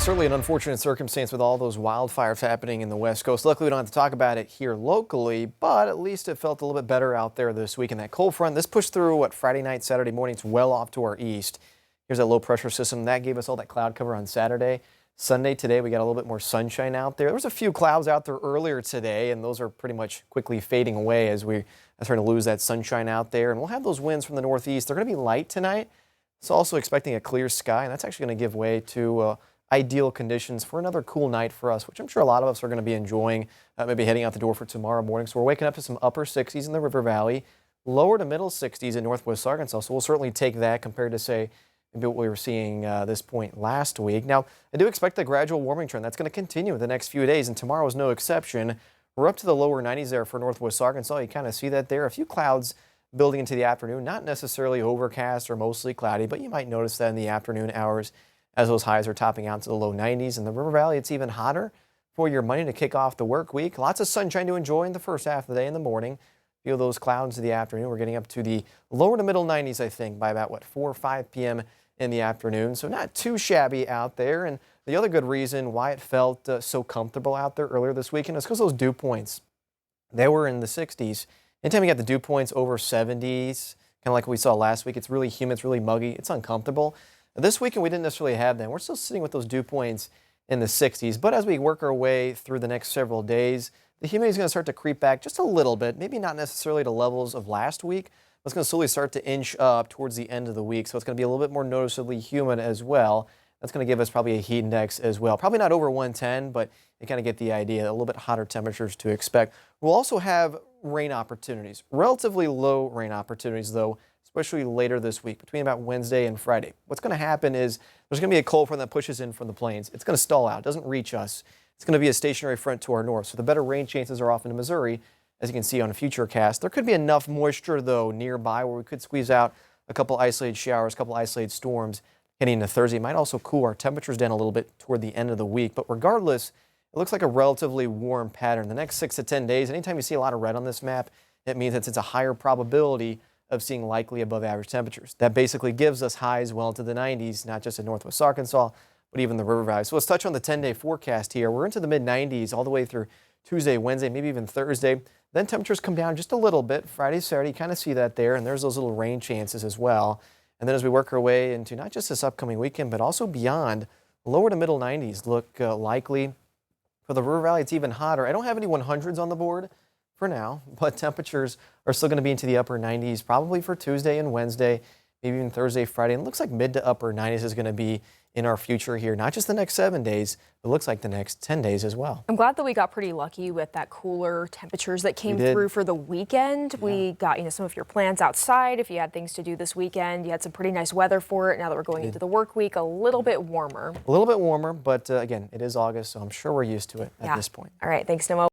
Certainly an unfortunate circumstance with all those wildfires happening in the West Coast. Luckily, we don't have to talk about it here locally, but at least it felt a little bit better out there this week. And that cold front, this pushed through, Friday night, Saturday morning, it's well off to our east. Here's that low pressure system. That gave us all that cloud cover on Saturday. Sunday, today, we got a little bit more sunshine out there. There was a few clouds out there earlier today, and those are pretty much quickly fading away as we are starting to lose that sunshine out there. And we'll have those winds from the northeast. They're going to be light tonight. It's also expecting a clear sky, and that's actually going to give way to ideal conditions for another cool night for us, which I'm sure a lot of us are going to be enjoying, maybe heading out the door for tomorrow morning. So we're waking up to some upper 60s in the River Valley, lower to middle 60s in northwest Arkansas. So we'll certainly take that compared to, say, maybe what we were seeing this point last week. Now, I do expect the gradual warming trend that's going to continue the next few days, and tomorrow is no exception. We're up to the lower 90s there for northwest Arkansas. You kind of see that there. A few clouds building into the afternoon, not necessarily overcast or mostly cloudy, but you might notice that in the afternoon hours as those highs are topping out to the low 90s. In the River Valley, it's even hotter for your Monday to kick off the work week. Lots of sunshine to enjoy in the first half of the day in the morning. Feel those clouds in the afternoon. We're getting up to the lower to middle 90s, I think, by about, 4 or 5 p.m. in the afternoon. So not too shabby out there. And the other good reason why it felt so comfortable out there earlier this weekend is because those dew points, they were in the 60s. Anytime you got the dew points over 70s, kind of like we saw last week, it's really humid, it's really muggy, it's uncomfortable. This weekend, we didn't necessarily have them. We're still sitting with those dew points in the 60s, but as we work our way through the next several days, the humidity is going to start to creep back just a little bit, maybe not necessarily to levels of last week, but it's going to slowly start to inch up towards the end of the week, so it's going to be a little bit more noticeably humid as well. That's going to give us probably a heat index as well. Probably not over 110, but you kind of get the idea, a little bit hotter temperatures to expect. We'll also have rain opportunities, relatively low rain opportunities, though, especially later this week, between about Wednesday and Friday. What's going to happen is there's going to be a cold front that pushes in from the plains. It's going to stall out. It doesn't reach us. It's going to be a stationary front to our north. So the better rain chances are off into Missouri, as you can see on a future cast. There could be enough moisture, though, nearby where we could squeeze out a couple isolated showers, a couple isolated storms heading into Thursday. It might also cool our temperatures down a little bit toward the end of the week. But regardless, it looks like a relatively warm pattern. The next 6 to 10 days, anytime you see a lot of red on this map, it means that it's a higher probability of seeing likely above average temperatures. That basically gives us highs well into the 90s, not just in northwest Arkansas, but even the River Valley. So let's touch on the 10-day forecast here. We're into the mid-90s all the way through Tuesday, Wednesday, maybe even Thursday. Then temperatures come down just a little bit. Friday, Saturday, you kind of see that there, and there's those little rain chances as well. And then as we work our way into not just this upcoming weekend, but also beyond, lower to middle 90s look likely. For the River Valley, it's even hotter. I don't have any 100s on the board for now, but temperatures are still going to be into the upper 90s probably for Tuesday and Wednesday, maybe even Thursday, Friday. And it looks like mid to upper 90s is going to be in our future here, not just the next 7 days, but it looks like the next 10 days as well. I'm glad that we got pretty lucky with that cooler temperatures that came through for the weekend. Yeah. We got, some of your plans outside. If you had things to do this weekend, you had some pretty nice weather for it. Now that we're going into the work week, a little bit warmer. A little bit warmer, but again, it is August, so I'm sure we're used to it at this point. All right, thanks, Noah.